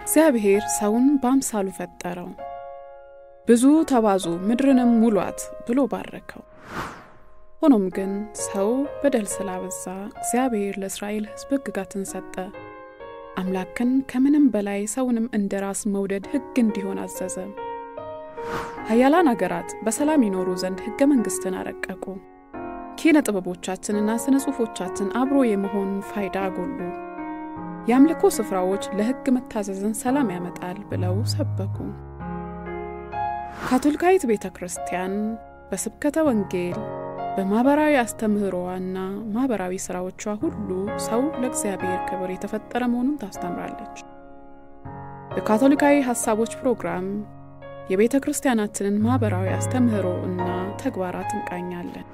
እግዚአብሔር ሰውን በአምሳሉ ፈጠረው ብዙ ተባዙ ምድርንም ሙሏት ብሎ ባረከው ሆኖም ግን ሰው በደል ስላበዛ እግዚአብሔር ለእስራኤል ሕዝብ ሕግጋትን ሰጠ አምላክን ከምንም በላይ ሰውንም እንደራስ መውደድ ሕግ እንዲሆን አዘዘ ኃያላን አገራት በሰላም ይኖሩ ዘንድ ሕገ መንግስትን አረቀቁ ኪነ ጥበቦቻችንና ስነ ጽሑፎቻችን አብሮ የመሆን ፋይዳ አጎሉ ያምልኮ ስፍራዎች ለሕግ መታዘዝን ሰላም ያመጣል ብለው ሰበኩ ካቶሊካዊት ቤተክርስቲያን በስብከተ ወንጌል በማህበራዊ አስተምህሮዋና ማህበራዊ ስራዎቿ ሁሉ ሰው ለእግዚአብሔር ክብር የተፈጠረ መሆኑን ታስተምራለች በካቶሊካዊ ሐሳቦች ፕሮግራም የቤተክርስቲያናችንን ማህበራዊ አስተምህሮ እና ተግባራት እንቃኛለን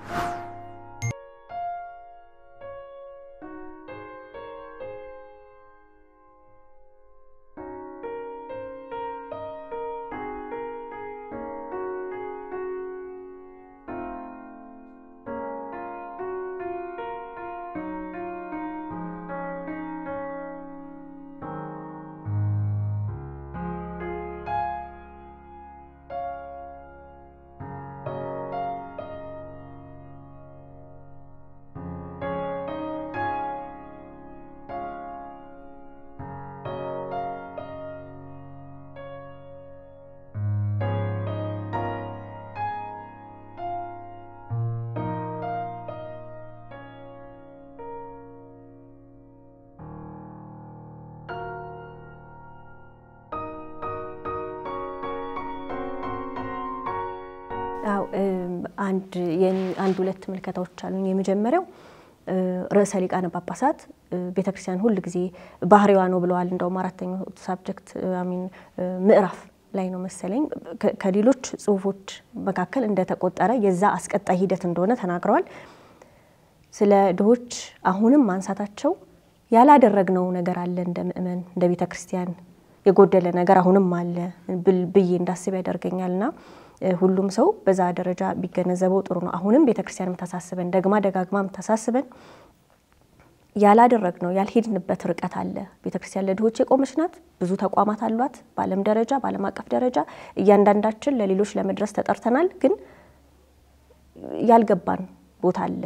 አንድ ሁለት መልከታዎች አሉኝ የመጀመሪያው ርዕሰ ሊቃነ ጳጳሳት ቤተክርስቲያን ሁሉ ጊዜ ባህሪዋ ነው ብለዋል እንደውም አራተኛው ሳብጀክት ምዕራፍ ላይ ነው መሰለኝ ከሌሎች ጽሁፎች መካከል እንደተቆጠረ የዛ አስቀጣይ ሂደት እንደሆነ ተናግረዋል ስለ ድሆች አሁንም ማንሳታቸው ያላደረግነው ነገር አለ እንደ ምእመን እንደ ቤተክርስቲያን የጎደለ ነገር አሁንም አለ ብዬ እንዳስብ ያደርገኛልና ሁሉም ሰው በዛ ደረጃ ቢገነዘበው ጥሩ ነው አሁንም ቤተክርስቲያን ተሳስበን ደጋግማም ተሳስበን ያላደረግነው ያልሄድንበት ርቀት አለ ቤተክርስቲያን ለድሆች የቆመች ናት ብዙ ተቋማት አሏት በዓለም ደረጃ በዓለም አቀፍ ደረጃ እያንዳንዳችን ለሌሎች ለመድረስ ተጠርተናል ግን ያልገባን ቦታ አለ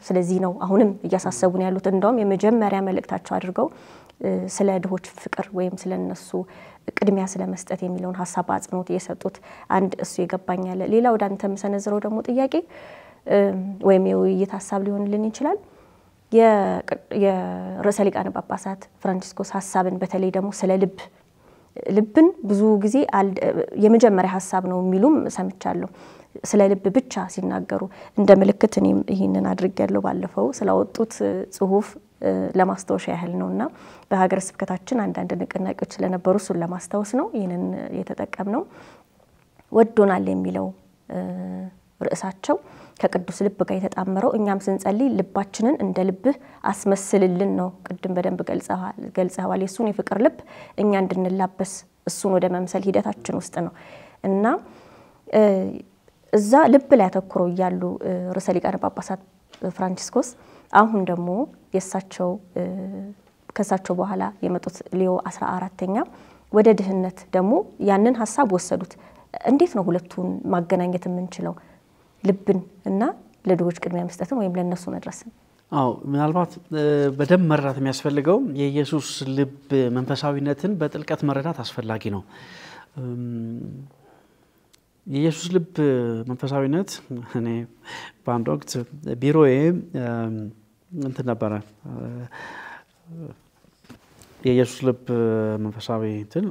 ስለዚህ ነው አሁንም እያሳሰቡን ያሉት እንደውም የመጀመሪያ መልእክታቸው አድርገው ስለ ድሆች ፍቅር ወይም ስለነሱ ቅድሚያ ስለመስጠት የሚለውን ሐሳብ አጽንኦት የሰጡት አንድ እሱ ይገባኛል ሌላው ዳንተ መሰነዝረው ደግሞ ጥያቄ ወይም የውይይት ሐሳብ ሊሆንልን ይችላል የርዕሰ ሊቃነ ጳጳሳት ፍራንቺስኮስ ሐሳብን በተለይ ደግሞ ስለ ልብን ብዙ ጊዜ የመጀመሪያ ሐሳብ ነው የሚሉም ሰምቻለሁ ስለ ልብ ብቻ ሲናገሩ እንደ ምልክት እኔም ይሄንን አድርጌያለሁ ባለፈው ስላወጡት ጽሁፍ ለማስተዋወሻ ያህል ነውና በሀገረ ስብከታችን አንዳንድ ንቅናቄዎች ለነበሩ እሱን ለማስተዋወስ ነው ይሄንን የተጠቀምነው ወዶናል የሚለው ርዕሳቸው ከቅዱስ ልብ ጋር የተጣመረው እኛም ስንጸልይ ልባችንን እንደ ልብህ አስመስልልን ነው ቅድም በደንብ ገልጸዋል የሱን የፍቅር ልብ እኛ እንድንላበስ እሱን ወደ መምሰል ሂደታችን ውስጥ ነው እና እዛ ልብ ላይ ተከረው ያሉ ርዕሰ ሊቃነ ጳጳሳት ፍራንቺስኮስ አሁን ደግሞ ከሳቸው በኋላ የመጡት ሊዮ 14ኛ ወደ ድህነት ደግሞ ያንን ሐሳብ ወሰዱት እንዴት ነው ሁለቱን ማገናኘት የምንችለው ልብን እና ለድሆች ቅድሚያ መስጠትን ወይም ለነሱ መድረስን ምናልባት በደም መረዳት የሚያስፈልገው የኢየሱስ ልብ መንፈሳዊነትን በጥልቀት መረዳት አስፈላጊ ነው የኢየሱስ ልብ መንፈሳዊነት እኔ በአንድ ወቅት ቢሮዬ እንትን ነበረ የኢየሱስ ልብ መንፈሳዊ እንትን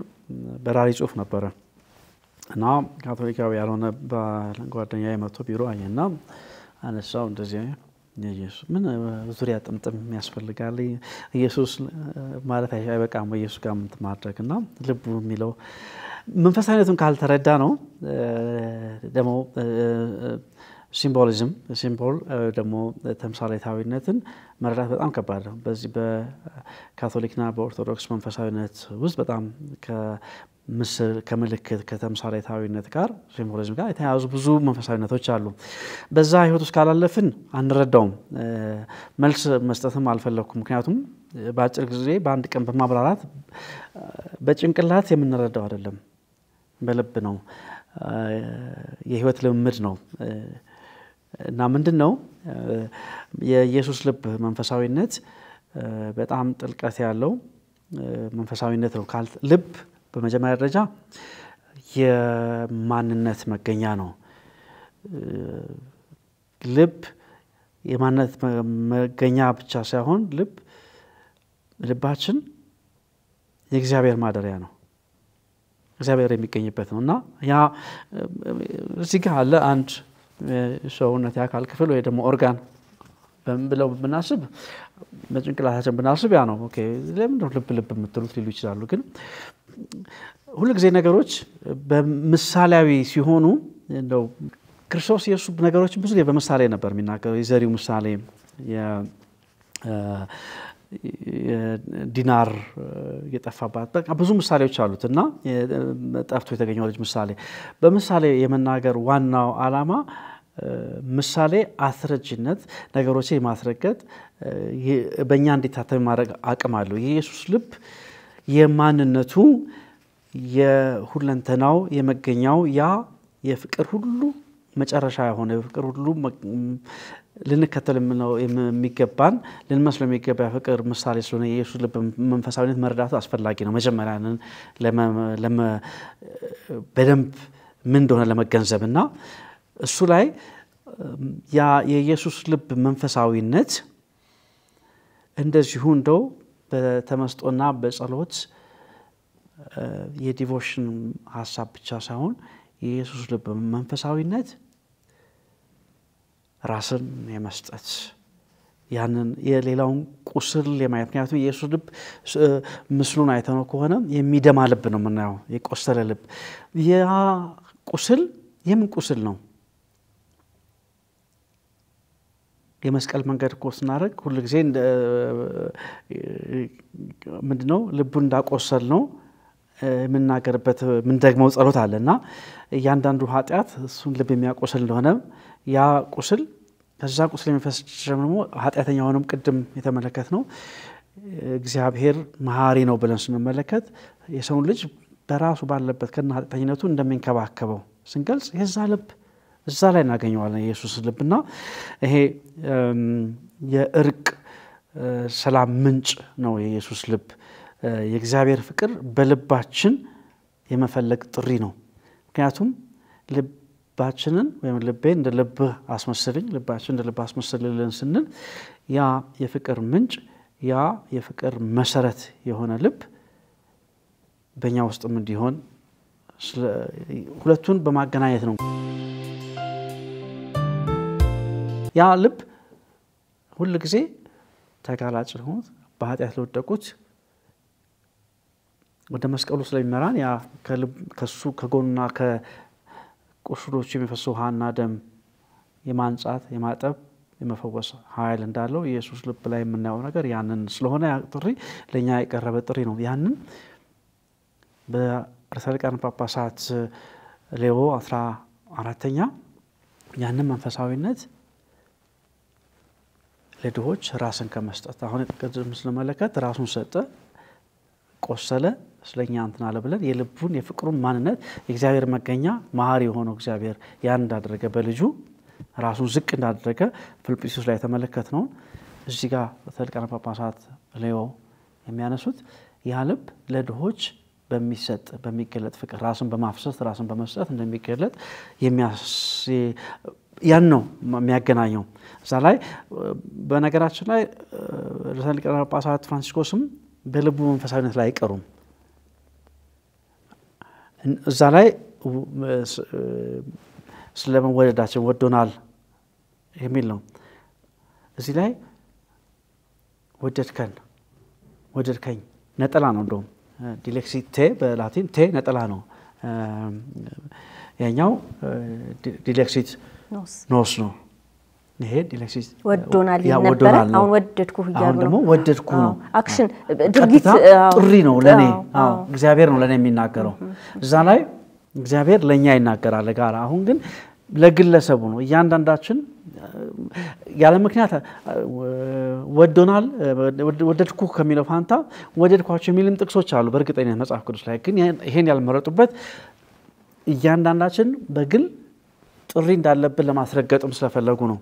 በራሪ ጽሁፍ ነበረ እና ካቶሊካዊ ያልሆነ ጓደኛዬ መጥቶ ቢሮ አየና አነሳው እንደዚህ ኢየሱስ ምን ዙሪያ ጥምጥም ያስፈልጋል ኢየሱስ ማለት አይበቃም ኢየሱስ ጋር ምን ማድረግና ልቡ የሚለው መንፈሳዊነቱን ካልተረዳ ነው ደሞ ሲምቦል ደሞ ተምሳሌታዊነትን መረዳት በጣም ከባድ ነው በዚህ በካቶሊክና በኦርቶዶክስ መንፈሳዊነት ውስጥ በጣም ከምልክት ከተምሳሌታዊነት ጋር ሲምቦሊዝም ጋር የተያዙ ብዙ መንፈሳዊነቶች አሉ በዛ ህይወት ውስጥ ካላለፍን አንረዳውም መልስ መስጠትም አልፈለኩም ምክንያቱም በአጭር ጊዜ በአንድ ቀን በማብራራት በጭንቅላት የምንረዳው አይደለም በልብ ነው የህይወት ልምምድ ነው እና ምንድነው የኢየሱስ ልብ መንፈሳዊነት በጣም ጥልቀት ያለው መንፈሳዊነት ነው ልብ በመጀመሪያ ደረጃ የማንነት መገኛ ነው ልብ የማንነት መገኛ ብቻ ሳይሆን ልባችን የእግዚአብሔር ማደሪያ ነው እግዚአብሔር የሚገኝበት ነውና ያ እዚህ ጋር አለ አንድ ሰውነት ያካል ክፍል ወይ ደግሞ ኦርጋን በመብለው ብናስብ በጭንቅላታችን ብናስብ ያ ነው ኦኬ ለምን ነው ልብ የምትሉት ሊሉ ይችላሉ ግን ሁሉ ጊዜ ነገሮች በምሳሌያዊ ሲሆኑ እንደው ክርስቶስ ኢየሱስ ነገሮችን ብዙ ጊዜ በምሳሌ ነበር የሚናገረው የዘሪው ምሳሌ ዲናር የጠፋባት በቃ ብዙ ምሳሌዎች አሉትና ጠፍቶ የተገኘው ልጅ ምሳሌ በምሳሌ የመናገር ዋናው ዓላማ ምሳሌ አስረጅነት ነገሮችን የማስረገጥ በእኛ እንዲታተም ማድረግ አቅም አለው የኢየሱስ ልብ የማንነቱ የሁለንተናው የመገኛው ያ የፍቅር ሁሉ መጨረሻ የሆነ የፍቅር ሁሉ ልንከተል የሚገባን ልንመስለው የሚገባ ፍቅር ምሳሌ ስለሆነ የኢየሱስ ልብ መንፈሳዊነት መረዳቱ አስፈላጊ ነው መጀመሪያንን በደንብ ምን እንደሆነ ለመገንዘብና እሱ ላይ ያ የኢየሱስ ልብ መንፈሳዊነት እንደዚሁ እንደው በተመስጦና በጸሎት የዲቮሽን ሐሳብ ብቻ ሳይሆን የኢየሱስ ልብ መንፈሳዊነት ራስን የመስጠት ያንን የሌላውን ቁስል የማየት ምክንያቱም የኢየሱስ ልብ ምስሉን አይተነው ከሆነ የሚደማ ልብ ነው የምናየው የቆሰለ ልብ ያ ቁስል የምን ቁስል ነው የመስቀል መንገድ ኮስናረግ ሁሉ ጊዜ ምንድነው ልቡ እንዳቆሰል ነው የምናገርበት ምን ደግሞ ጸሎት አለና ያንዳንዱ ኃጢያት እሱን ልብ የሚያቆስል እንደሆነ ያ ቁስል ከዛ ቁስል የሚፈስ ደግሞ ኃጢያተኛውንም ቅድም የተመለከተው እግዚአብሔር መሐሪ ነው ብለን ስንመለከት የሰው ልጅ በራሱ ባለበት ከና ኃጢያተኝነቱ እንደሚንከባከበው ስንገልጽ የዛ ልብ እዛ ላይ እናገኘዋለን ኢየሱስ ልብና ይሄ የእርቅ ሰላም ምንጭ ነው የኢየሱስ ልብ የእግዚአብሔር ፍቅር በልባችን የመፈለግ ጥሪ ነው ምክንያቱም ልባችንን ወይም ልቤን እንደ ልብ አስመስልኝ ልባችን እንደ ልብ አስመስልልን ስንል ያ የፍቅር ምንጭ ያ የፍቅር መሰረት የሆነ ልብ በእኛ ውስጥም እንዲሆን ሁለቱን በማገናኘት ነው ያ ልብ ሁሉ ጊዜ ተጋላጭ ነው በኃጢአት ለወደቁት ወደ መስቀሉ ስለሚመራን ያ ከሱ ከጎንና ከቁስሎቹ የሚፈሰው ውሃና ደም የማንጻት የማጠብ የመፈወስ ኃይል እንዳለው ኢየሱስ ልብ ላይ የምናየው ነገር ያንን ስለሆነ ያ ጥሪ ለኛ የቀረበ ጥሪ ነው ያንን በርዕሰ ሊቃነ ጳጳሳት ሌዎ 14ኛ ያንን መንፈሳዊነት ለድሆች ራስን ከመስጠት አሁን ቅድም ስለመለከት ራሱን ሰጠ ቆሰለ ስለኛ እንትና አለ ብለን የልቡን የፍቅሩን ማንነት የእግዚአብሔር መገኛ መሐሪ ሆኖ እግዚአብሔር ያን እንዳደረገ በልጁ ራሱን ዝቅ እንዳደረገ ፊልጵስዩስ ላይ ተመለከተነው እዚህ ጋር ተልቃና ጳጳሳት ሌዎ የሚያነሱት ያ ልብ ለድሆች በሚሰጥ በሚገለጥ ፍቅር ራስን በማፍሰስ ራስን በመስጠት እንደሚገለጥ ያን ነው የሚያገናኘው እዛ ላይ በነገራችን ላይ ተልቃና ጳጳሳት ፍራንሲስኮስም በልቡ መንፈሳዊነት ላይ አይቀሩም እዛ ላይ ስለመወደዳችን ወዶናል የሚል ነው እዚህ ላይ ወደድከኝ ነጠላ ነው እንደውም ዲሌክሲቴ በላቲን ቴ ነጠላ ነው ያኛው ዲሌክሲት ኖስ ነው ይሄ ዲሌክሲት ወዶናል ነበር አሁን ወደድኩ ይያሉ አሁን ደግሞ ወደድኩ ነው አክሽን ድርጊት ጥሪ ነው ለኔ እግዚአብሔር ነው ለኔ የሚናገረው እዛ ላይ እግዚአብሔር ለኛ ይናገራል ጋር አሁን ግን ለግለሰቡ ነው እያንዳንዳችን ያለ ምክንያት ወዶናል ወደድኩ ከሚለው ፋንታ ወደድኳቸው የሚልም ጥቅሶች አሉ በእርግጠኝነት መጽሐፍ ቅዱስ ላይ ግን ይሄን ያልመረጡበት እያንዳንዳችን በግል ጥሪ እንዳለብን ለማስረገጥም ስለፈለጉ ነው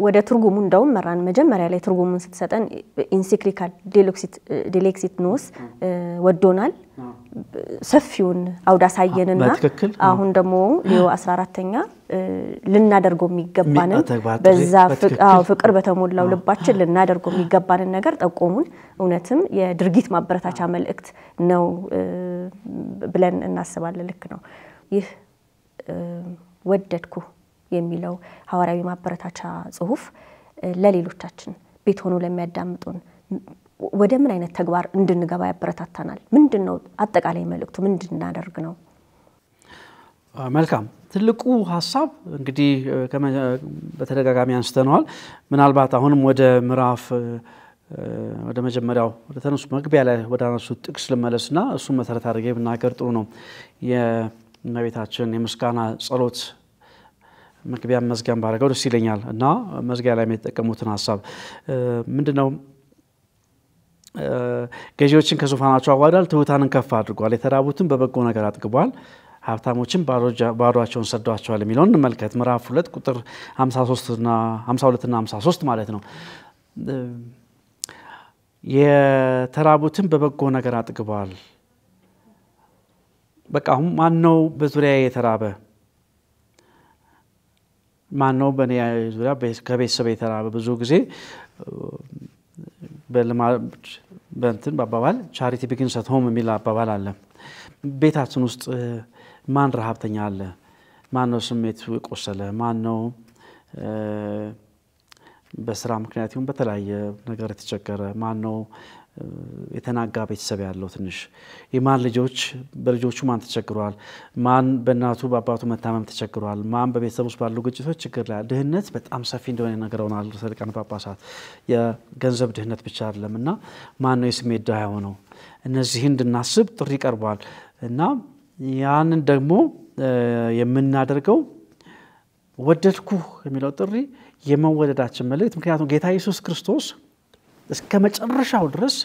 ወደ ትርጉሙ እንደውም መራን መጀመሪያ ላይ ትርጉሙን ስትሰጠን ኢንሲክሊካል ዲሌክሲት ኖስ ወዶናል ሰፊውን አውዳሳየንና አሁን ደግሞ ሊዮ 14ኛ ልናደርገው የሚገባንን በዛ ፍቅር በተሞላው ልባችን ልናደርገው የሚገባንን ነገር ጠቆሙን እውነትም የድርጊት ማበረታቻ መልእክት ነው ብለን እናስባለን ልክ ነው ይህ ወደድኩ የሚለው ሐዋርያዊ ማበረታቻ ጽሁፍ ለሌሎቻችን ቤት ሆኖ ለሚያዳምጡን ወደ ምን አይነት ተግባር እንድንገባ ያበረታታናል ምንድነው አጠቃላይ መልእክቱ ምንድናደርግ ነው መልካም ትልቁ ሐሳብ እንግዲህ በተደጋጋሚ አንስተናል ምናልባት አሁንም ወደ ምዕራፍ ወደ መጀመሪያው ወደ ተነሱ መግቢያ ላይ ወደ አነሱ ጥቅስ ለመለስና እሱ መሰረት አድርጌ ብናገር ጥሩ ነው የእመቤታችን የምስጋና ጸሎት መግቢያ መዝጊያን ባረጋው ደስ ይለኛል እና መዝጊያ ላይ የተጠቀሙትን ሐሳብ ምንድነው ገዢዎችን ከዙፋናቸው አዋርዷል ትሑታንን ከፍ አድርጓል የተራቡትን በበጎ ነገር አጥግቧል ሀብታሞችን ባዶአቸውን ሰዷቸዋል የሚለውን እንመልከት ምዕራፍ 2 ቁጥር 52 እና 53 ማለት ነው የተራቡትን በበጎ ነገር አጥግቧል በቃ ማን ነው በዙሪያ የተራበ ማን ነው በኔ ዙሪያ ከቤተሰብ የተራበ ብዙ ጊዜ በእንትን በአባባል ቻሪቲ ቢጊንስ አት ሆም የሚል አባባል አለ ቤታችን ውስጥ ማን ረሃብተኛ አለ ማን ነው ስሜቱ የቆሰለ ማን ነው በስራ ምክንያት ይሁን በተለያየ ነገር የተቸገረ ማን ነው የተናጋ ቤተሰብ ያለው ትንሽ የማን ልጆች በልጆቹ ማን ተቸግሯል ማን በእናቱ በአባቱ መታመም ተቸግሯል ማን በቤተሰብ ውስጥ ባሉ ግጭቶች ችግር ላይ ድህነት በጣም ሰፊ እንደሆነ ነገርውናል ሰልቃን ጳጳሳት የገንዘብ ድህነት ብቻ አይደለምና ማን ነው የስሜት ድሃ ሆነው እነዚህ እንድናስብ ጥሪ ቀርቧል እና ያንን ደግሞ የምናደርገው ወደድኩ የሚለው ጥሪ የመወደዳችን መልእክት ምክንያቱም ጌታ ኢየሱስ ክርስቶስ እስከ መጨረሻው ድረስ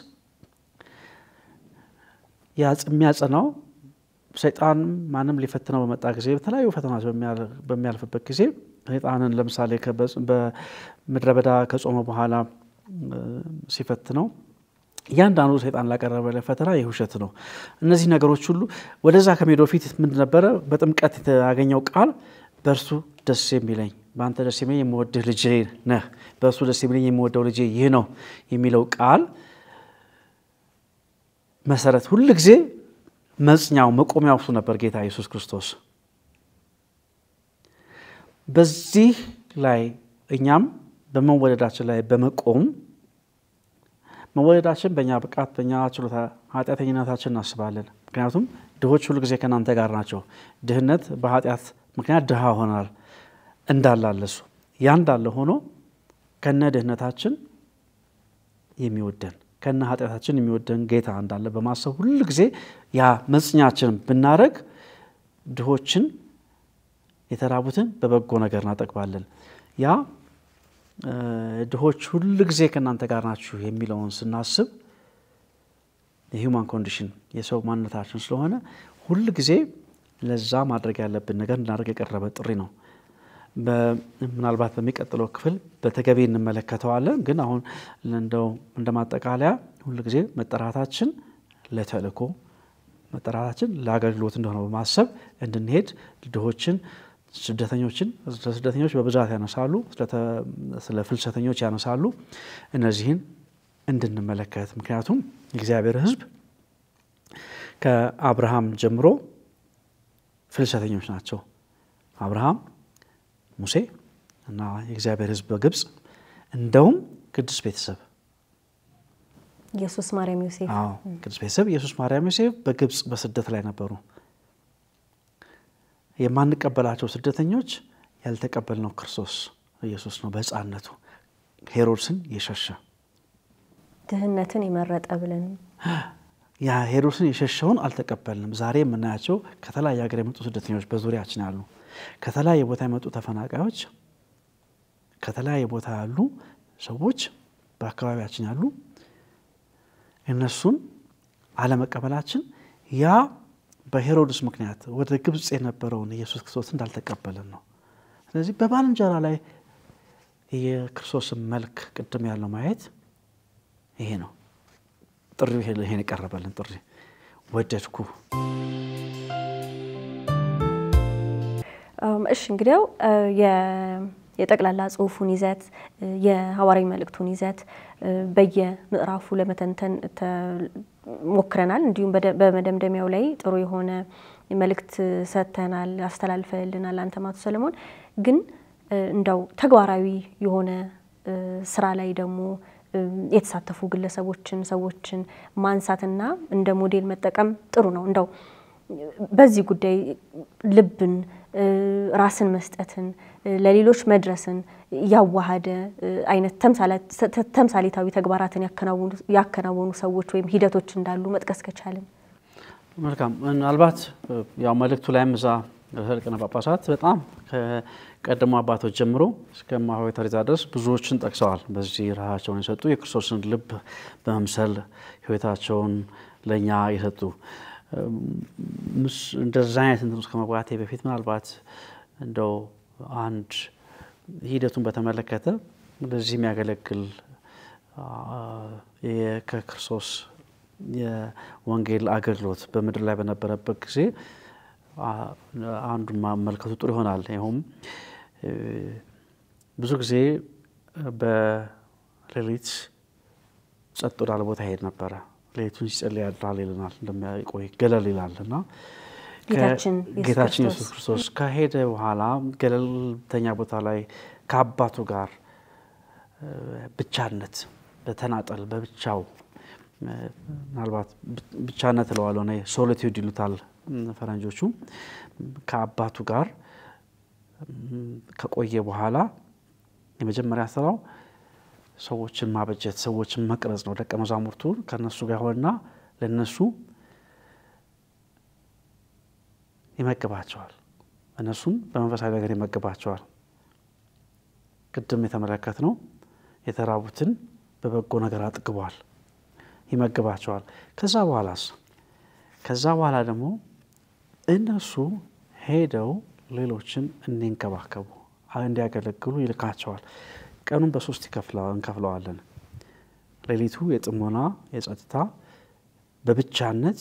የሚያጸናው ሰይጣን ማንም ሊፈትነው በመጣ ጊዜ በተለያዩ ፈተናዎች በሚያልፍበት ጊዜ ሰይጣንን ለምሳሌ በምድረ በዳ ከጾመ በኋላ ሲፈትነው ያንዳንዱ ሰይጣን ላቀረበለ ፈተና የውሸት ነው እነዚህ ነገሮች ሁሉ ወደዛ ከመሄዱ በፊት ምን ነበር በጥምቀት ያገኘው ቃል በእርሱ ደስ የሚለኝ ባንተ ደስ የሚለኝ የምወድህ ልጄ ነህ በእርሱ ደስ የሚለኝ የምወደው ልጄ ይህ ነው የሚለው ቃል መሰረት ሁሉ ጊዜ መጽኛው መቆሚያው እሱ ነበር ጌታ ኢየሱስ ክርስቶስ በዚህ ላይ እኛም በመወደዳችን ላይ በመቆም መወደዳችን በእኛ ብቃት በእኛ ችሎታ ኃጢአተኝነታችን እናስባለን ምክንያቱም ድሆች ሁሉ ጊዜ ከናንተ ጋር ናቸው ድህነት በኃጢአት ምክንያት ድሃ ሆናል እንዳላለሱ ያንዳለ ሆኖ ከነ ድህነታችን የሚወደን ከነ ኃጢአታችን የሚወደን ጌታ እንዳለ በማሰብ ሁሉ ጊዜ ያ መጽኛችን ብናረግ ድሆችን የተራቡትን በበጎ ነገር እናጠግባለን ያ ድሆች ሁሉ ጊዜ ከናንተ ጋር ናችሁ የሚለውን ስናስብ የሂውማን ኮንዲሽን የሰው ማንነታችን ስለሆነ ሁሉ ጊዜ ለዛ ማድረግ ያለብን ነገር እናደርግ የቀረበ ጥሪ ነው ምናልባት በሚቀጥለው ክፍል በተገቢ እንመለከተዋለን ግን አሁን እንደማጠቃለያ ሁሉ ጊዜ መጠራታችን ለተልእኮ መጠራታችን ለአገልግሎት እንደሆነ በማሰብ እንድንሄድ ድሆችን ስደተኞች በብዛት ያነሳሉ ስለ ፍልሰተኞች ያነሳሉ እነዚህን እንድንመለከት ምክንያቱም የእግዚአብሔር ሕዝብ ከአብርሃም ጀምሮ ፍልሰተኞች ናቸው አብርሃም ሙሴ እና የእግዚአብሔር ሕዝብ በግብጽ እንደውም ቅዱስ ቤተሰብ ኢየሱስ ማርያም ዮሴፍ ቅዱስ ቤተሰብ ኢየሱስ ማርያም ዮሴፍ በግብጽ በስደት ላይ ነበሩ የማንቀበላቸው ስደተኞች ያልተቀበልነው ክርስቶስ ኢየሱስ ነው በሕፃንነቱ ሄሮድስን የሸሸ ድህነትን የመረጠ ብለን ያ ሄሮድስን የሸሸውን አልተቀበልንም ዛሬ የምናያቸው ከተለያየ ሀገር የመጡ ስደተኞች በዙሪያችን ያሉ ከተለያየ ቦታ የመጡ ተፈናቃዮች ከተለያየ ቦታ ያሉ ሰዎች በአካባቢያችን ያሉ እነሱን አለመቀበላችን ያ በሄሮድስ ምክንያት ወደ ግብጽ የነበረውን ኢየሱስ ክርስቶስ እንዳልተቀበለን ነው። ስለዚህ በባልንጀራ ላይ የክርስቶስን መልክ ቅድም ያለው ማየት ይሄ ነው ጥሪው። ይሄን የቀረበልን ጥሪ ወደድኩ። እሺ እንግዲያው የጠቅላላ ጽሁፉን ይዘት የሐዋርያዊ መልእክቱን ይዘት በየምዕራፉ ለመተንተን ሞክረናል። እንዲሁም በመደምደሚያው ላይ ጥሩ የሆነ መልእክት ሰጥተናል አስተላልፈልናል አንተ ማቱ ሰለሞን። ግን እንደው ተግባራዊ የሆነ ስራ ላይ ደግሞ የተሳተፉ ግለሰቦችን ሰዎችን ማንሳትና እንደ ሞዴል መጠቀም ጥሩ ነው። እንደው በዚህ ጉዳይ ልብን ራስን መስጠትን ለሌሎች መድረስን ያዋሃደ አይነት ተምሳሌታዊ ተግባራትን ያከናወኑ ሰዎች ወይም ሂደቶች እንዳሉ መጥቀስ ከቻለን መልካም። ምናልባት ያው መልእክቱ ላይ ምዛ ለሊቃነ ጳጳሳት በጣም ከቀደሙ አባቶች ጀምሮ እስከ እማሆይ ተሬዛ ድረስ ብዙዎችን ጠቅሰዋል። በዚህ ራሳቸውን የሰጡ የክርስቶስን ልብ በመምሰል ህይወታቸውን ለኛ የሰጡ እንደዛ አይነት እንትን ከመግባቴ በፊት ምናልባት እንደው አንድ ሂደቱን በተመለከተ ለዚህ የሚያገለግል የክርስቶስ የወንጌል አገልግሎት በምድር ላይ በነበረበት ጊዜ አንዱን ማመልከቱ ጥሩ ይሆናል። ይሄም ብዙ ጊዜ በሌሊት ጸጥ ወዳለ ቦታ ሄድ ነበር። ሌሊቱን ሲጸልይ ያድራል ይለናል። እንደሚያቆይ ገለል ይላልና ጌታችን ኢየሱስ ክርስቶስ ከሄደ በኋላ ገለልተኛ ቦታ ላይ ከአባቱ ጋር ብቻነት በተናጠል በብቻው ምናልባት ብቻነት ለዋለው ነው ሶሊቲዩድ ይሉታል ፈረንጆቹ ከአባቱ ጋር ከቆየ በኋላ የመጀመሪያ ስራው ሰዎችን ማበጀት ሰዎችን መቅረጽ ነው። ደቀ መዛሙርቱ ከነሱ ጋር ሆነና ለነሱ ይመግባቸዋል። እነሱም በመንፈሳዊ ነገር ይመግባቸዋል። ቅድም የተመለከትነው የተራቡትን በበጎ ነገር አጥግቧል፣ ይመግባቸዋል። ከዛ በኋላ ደግሞ እነሱ ሄደው ሌሎችን እንዲንከባከቡ እንዲያገለግሉ ይልካቸዋል። ቀኑን በሶስት እንከፍለዋለን። ሌሊቱ የጥሞና የጸጥታ በብቻነት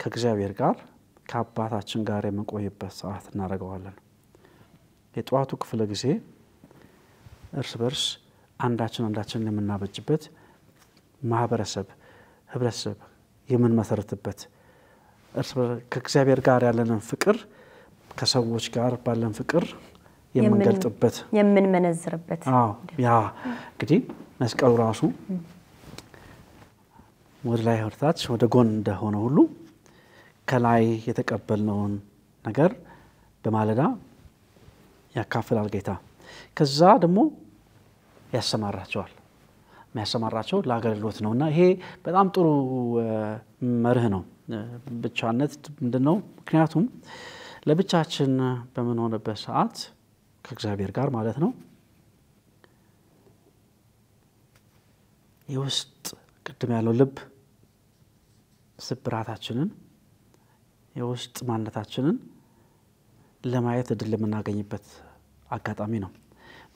ከእግዚአብሔር ጋር ከአባታችን ጋር የምንቆይበት ሰዓት እናደርገዋለን። የጧቱ ክፍለ ጊዜ እርስ በርስ አንዳችን የምናበጅበት ማህበረሰብ ህብረተሰብ የምንመሰርትበት እርስ በርስ ከእግዚአብሔር ጋር ያለንን ፍቅር ከሰዎች ጋር ባለን ፍቅር የምንገልጥበት የምንመነዝርበት ያ እንግዲህ መስቀሉ ራሱ ወደ ላይ ወርታች ወደ ጎን እንደሆነ ሁሉ ከላይ የተቀበልነውን ነገር በማለዳ ያካፍላል ጌታ። ከዛ ደግሞ ያሰማራቸዋል። የሚያሰማራቸው ለአገልግሎት ነውና ይሄ በጣም ጥሩ መርህ ነው። ብቻነት ምንድነው? ምክንያቱም ለብቻችን በመሆንበት ሰዓት ከእግዚአብሔር ጋር ማለት ነው የውስጥ ቅድም ያለው ልብ ስብራታችንን የውስጥ ማንነታችንን ለማየት እድል የምናገኝበት አጋጣሚ ነው።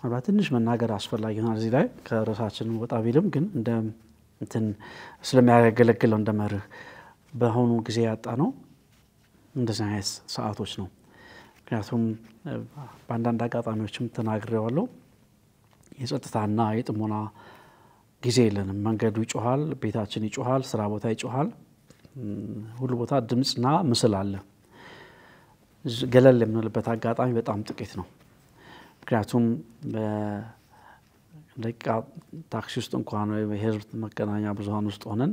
ማለት ትንሽ መናገር አስፈላጊ ነው እዚህ ላይ ከራሳችን ወጣ ቢልም ግን እንደ እንትን ስለሚያገለግል ነው እንደመርህ በአሁኑ ጊዜ ያጣነው እንደዚህ አይነት ሰዓቶች ነው። ምክንያቱም በአንዳንድ አጋጣሚዎችም ተናግሬዋለሁ የጸጥታና የጥሞና ጊዜ የለንም። መንገዱ ይጮሃል፣ ቤታችን ይጮሃል፣ ስራ ቦታ ይጮሃል፣ ሁሉ ቦታ ድምጽና ምስል አለ። ገለል የምንልበት አጋጣሚ በጣም ጥቂት ነው። ምክንያቱም በደቂቃ ታክሲ ውስጥ እንኳን የህዝብ መገናኛ ብዙሃን ውስጥ ሆነን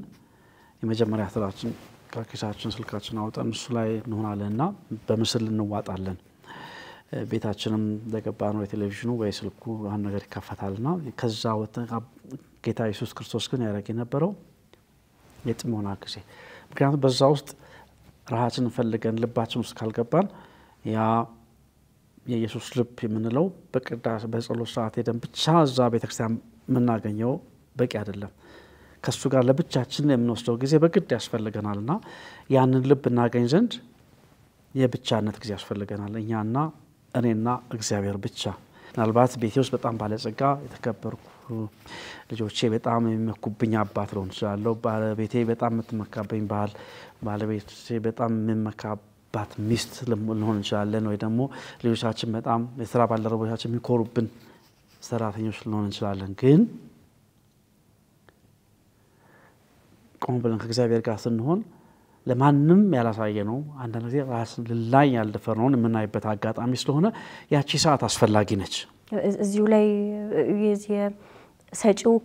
የመጀመሪያ ስራችን ከኪሳችን ስልካችን አውጥተን እሱ ላይ እንሆናለንና በምስል እንዋጣለን። ቤታችንም እንደገባ ነው የቴሌቪዥኑ ወይ ስልኩ አንድ ነገር ይከፈታልና ከዛ ወጥተን ጌታ ኢየሱስ ክርስቶስ ግን ያደረገ የነበረው የጥሞና ጊዜ። ምክንያቱም በዛ ውስጥ ራሳችንን ፈልገን ልባችን ውስጥ ካልገባን ያ የኢየሱስ ልብ የምንለው በቅዳሴ በጸሎት ሰዓት ሄደን ብቻ እዛ ቤተክርስቲያን የምናገኘው በቂ አይደለም። ከሱ ጋር ለብቻችን የምንወስደው ጊዜ በግድ ያስፈልገናልና ያንን ልብ እናገኝ ዘንድ የብቻነት ጊዜ ያስፈልገናል። እኛና እኔና እግዚአብሔር ብቻ። ምናልባት ቤቴ ውስጥ በጣም ባለጸጋ የተከበርኩ ልጆቼ በጣም የሚመኩብኝ አባት ልሆን እችላለሁ። ባለቤቴ በጣም የምትመካብኝ ባል፣ ባለቤቴ በጣም የምመካባት ሚስት ልሆን እንችላለን። ወይ ደግሞ ልጆቻችን በጣም የስራ ባልደረቦቻችን የሚኮሩብን ሰራተኞች ልሆን እንችላለን። ግን ቆም ብለን ከእግዚአብሔር ጋር ስንሆን ለማንም ያላሳየ ነው አንዳንድ ጊዜ ራስን ላይ ያልደፈርነውን የምናይበት አጋጣሚ ስለሆነ ያቺ ሰዓት አስፈላጊ ነች። እዚሁ ላይ ሰጪው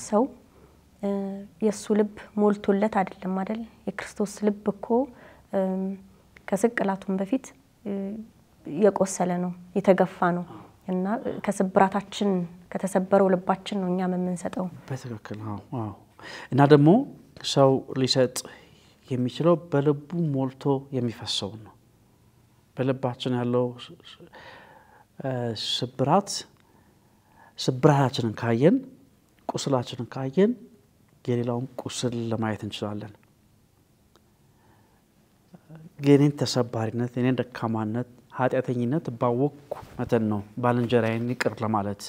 ሰው የሱ ልብ ሞልቶለት አይደለም አይደል? የክርስቶስ ልብ እኮ ከስቅላቱም በፊት የቆሰለ ነው፣ የተገፋ ነው እና ከስብራታችን ከተሰበረው ልባችን ነው እኛም የምንሰጠው። በትክክል አዎ። እና ደግሞ ሰው ሊሰጥ የሚችለው በልቡ ሞልቶ የሚፈሰው ነው። በልባችን ያለው ስብራታችንን ካየን ቁስላችንን ካየን የሌላውን ቁስል ለማየት እንችላለን። የኔን ተሰባሪነት የኔን ደካማነት ኃጢአተኝነት ባወቅኩ መጠን ነው ባልንጀራዬን ይቅር ለማለት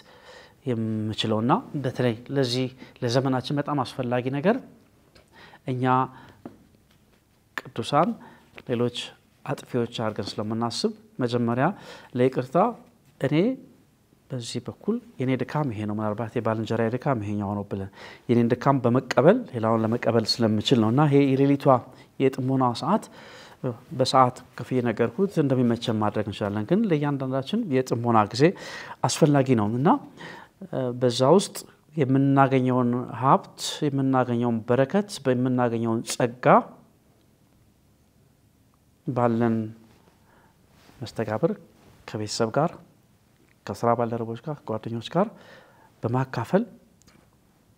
የምችለውና በተለይ ለዚህ ለዘመናችን በጣም አስፈላጊ ነገር እኛ ቅዱሳን ሌሎች አጥፊዎች አድርገን ስለምናስብ መጀመሪያ ለይቅርታ እኔ በዚህ በኩል የኔ ድካም ይሄ ነው ምናልባት የባልንጀራዬ ድካም ይሄኛው ነው ብለን የኔን ድካም በመቀበል ሌላውን ለመቀበል ስለምችል ነውና ይሄ የሌሊቷ የጥሞና ሰዓት በሰዓት ከፍዬ ነገርኩት እንደሚመቸን ማድረግ እንችላለን። ግን ለእያንዳንዳችን የጥሞና ጊዜ አስፈላጊ ነውና በዛ ውስጥ የምናገኘውን ሀብት የምናገኘውን በረከት በምናገኘውን ጸጋ ባለን መስተጋብር ከቤተሰብ ጋር ከስራ ባልደረቦች ጋር ጓደኞች ጋር በማካፈል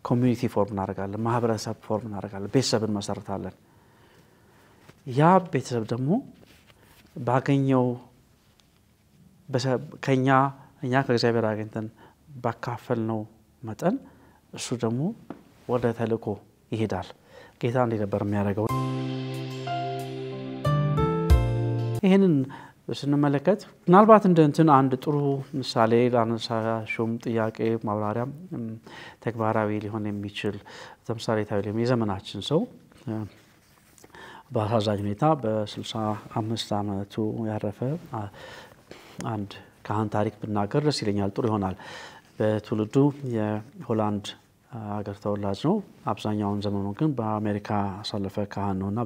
ኮሚኒቲ ፎርም እናደርጋለን፣ ማህበረሰብ ፎርም እናደርጋለን፣ ቤተሰብን መሰረታለን። ያ ቤተሰብ ደግሞ ባገኘው እኛ ከእግዚአብሔር አግኝተን ባካፈልነው መጠን እሱ ደግሞ ወደ ተልእኮ ይሄዳል። ጌታ እንዲህ ነበር የሚያደርገው። ይሄንን ስንመለከት ምናልባት እንትን አንድ ጥሩ ምሳሌ ላነሳሽም ጥያቄ ማብራሪያ ተግባራዊ ሊሆን የሚችል ተምሳሌታዊ የዘመናችን ሰው በአሳዛኝ ሁኔታ በ65 ዓመቱ ያረፈ አንድ ካህን ታሪክ ብናገር ደስ ይለኛል። ጥሩ ይሆናል። በትውልዱ የሆላንድ ሀገር ተወላጅ ነው። አብዛኛውን ዘመኑ ግን በአሜሪካ ያሳለፈ ካህን ነውና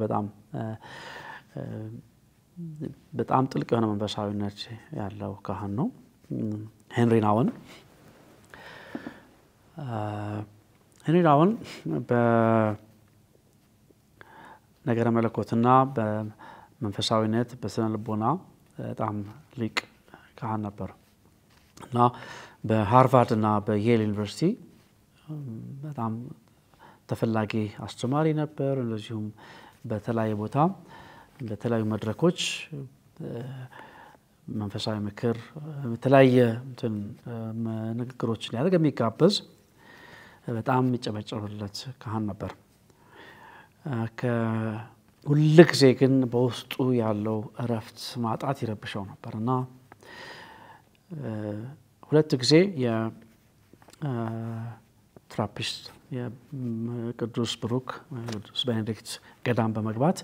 በጣም ጥልቅ የሆነ መንፈሳዊነት ያለው ካህን ነው። ሄንሪ ናውን በነገረ መለኮትና በመንፈሳዊነት በስነ ልቦና በጣም ሊቅ ካህን ነበር እና በሃርቫርድ እና በየል ዩኒቨርሲቲ በጣም ተፈላጊ አስተማሪ ነበር። እንደዚሁም በተለያየ ቦታ በተለያዩ መድረኮች መንፈሳዊ ምክር በተለያየ ንግግሮችን ያደርግ የሚጋበዝ በጣም የሚጨበጨብለት ካህን ነበር። ሁሉ ጊዜ ግን በውስጡ ያለው እረፍት ማጣት ይረብሸው ነበርና ሁለት ጊዜ የትራፒስት የቅዱስ ብሩክ ቅዱስ ቤኔዲክት ገዳም በመግባት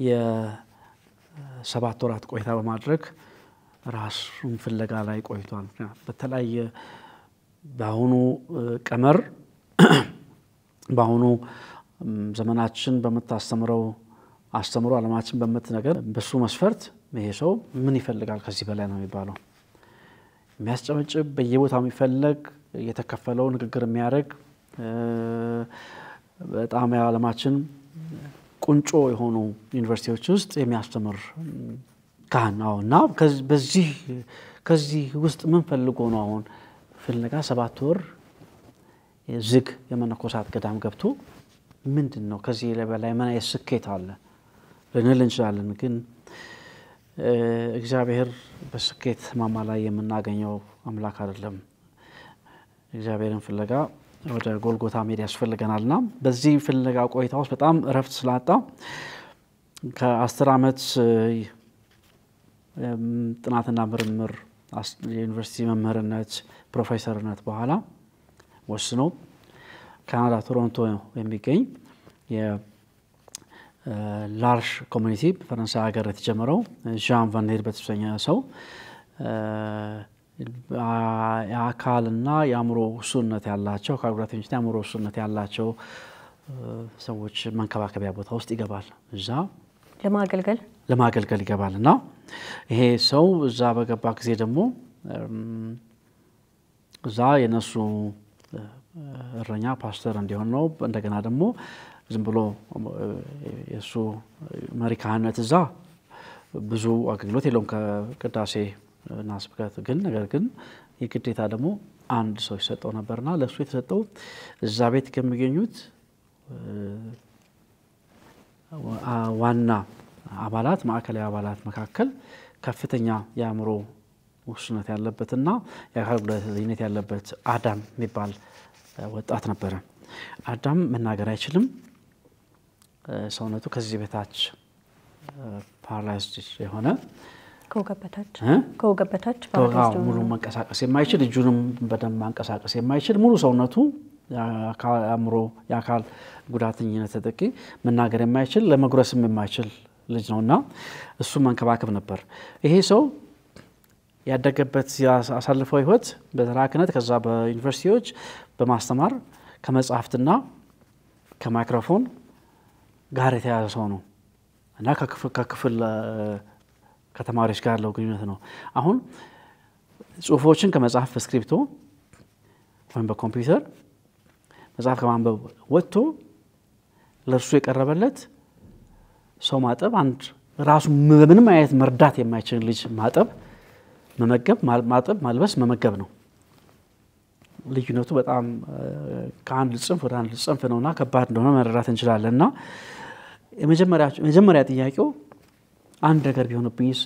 የ7 ወራት ቆይታ በማድረግ ራሱን ፍለጋ ላይ ቆይቷል። በተለያየ በአሁኑ ቀመር በአሁኑ ዘመናችን በመታስተምረው አስተምሮ ዓለማችን በመትነገር በሱ መስፈርት ይሄ ሰው ምን ይፈልጋል ከዚህ በላይ ነው የሚባለው። የሚያስጨበጭብ በየቦታው የሚፈልግ የተከፈለው ንግግር የሚያደርግ በጣም የዓለማችን ቁንጮ የሆኑ ዩኒቨርሲቲዎች ውስጥ የሚያስተምር ካህን ነውና ከዚህ ውስጥ ምን ፈልጎ ነው አሁን ፍለጋ 7 ወር ዝግ የመነኮሳት ገዳም ገብቶ ምንድነው ከዚህ በላይ ምን አይነት ስኬት አለ ልንል እንችላለን። ግን እግዚአብሔር በስኬት ማማ ላይ የምናገኘው አምላክ አይደለም እግዚአብሔርን ፍለጋ ወደ ጎልጎታ መሄድ ያስፈልገናልና በዚህ ፍለጋ ቆይታ ውስጥ በጣም እረፍት ስላጣ ከ10 ዓመት ጥናትና ምርምር የዩኒቨርሲቲ መምህርነት ፕሮፌሰርነት በኋላ ወስኖ ካናዳ ቶሮንቶ የሚገኝ የላርሽ ኮሚኒቲ በፈረንሳይ ሀገር የተጀመረው ዣን ቫኔር በተሰኘ ሰው የአካልና የአእምሮ ውሱንነት ያላቸው ከጉዳተኞችና የአእምሮ ውሱንነት ያላቸው ሰዎች መንከባከቢያ ቦታ ውስጥ ይገባል እዛ ለማገልገል ይገባልና ይሄ ሰው እዛ በገባ ጊዜ ደግሞ እዛ የነሱ እረኛ ፓስተር እንዲሆን ነው እንደገና ደግሞ ዝም ብሎ የሱ መሪ ካህነት እዛ ብዙ አገልግሎት የለውም ከቅዳሴ እና ስብከት ግን ነገር ግን የግዴታ ደግሞ አንድ ሰው ይሰጠው ነበርና ለሱ የተሰጠው እዛ ቤት ከሚገኙት ዋና አባላት ማዕከላዊ አባላት መካከል ከፍተኛ የአእምሮ ውስንነት ያለበትና የአካል ጉዳተኝነት ያለበት አዳም የሚባል ወጣት ነበረ አዳም መናገር አይችልም ሰውነቱ ከዚህ በታች ፓራላይዝድ የሆነ ከወገበታች ሙሉ መንቀሳቀስ የማይችል እጁንም በደንብ ማንቀሳቀስ የማይችል ሙሉ ሰውነቱ የአካል ጉዳተኝነት ተጠቂ መናገር የማይችል ለመጉረስም የማይችል ልጅ ነውና እሱ መንከባከብ ነበር ይሄ ሰው ያደገበት ያሳለፈው ህይወት በተራክነት ከዛ በዩኒቨርሲቲዎች በማስተማር ከመጻሕፍትና ከማይክሮፎን ጋር የተያዘ ሰው ነው እና ከክፍል ከተማሪዎች ጋር ያለው ግንኙነት ነው አሁን ጽሁፎችን ከመጻፍ በስክሪፕቶ ወይም በኮምፒውተር መጻፍ ከማንበብ ወጥቶ ለርሱ የቀረበለት ሰው ማጠብ አንድ ራሱ ምንም አይነት መርዳት የማይችል ልጅ ማጠብ ማልበስ መመገብ ነው ልዩነቱ በጣም ከአንድ ጽንፍ ወደ አንድ ጽንፍ ነውና ከባድ እንደሆነ መረዳት እንችላለንና የመጀመሪያ ጥያቄው አንድ ነገር ቢሆንብኝስ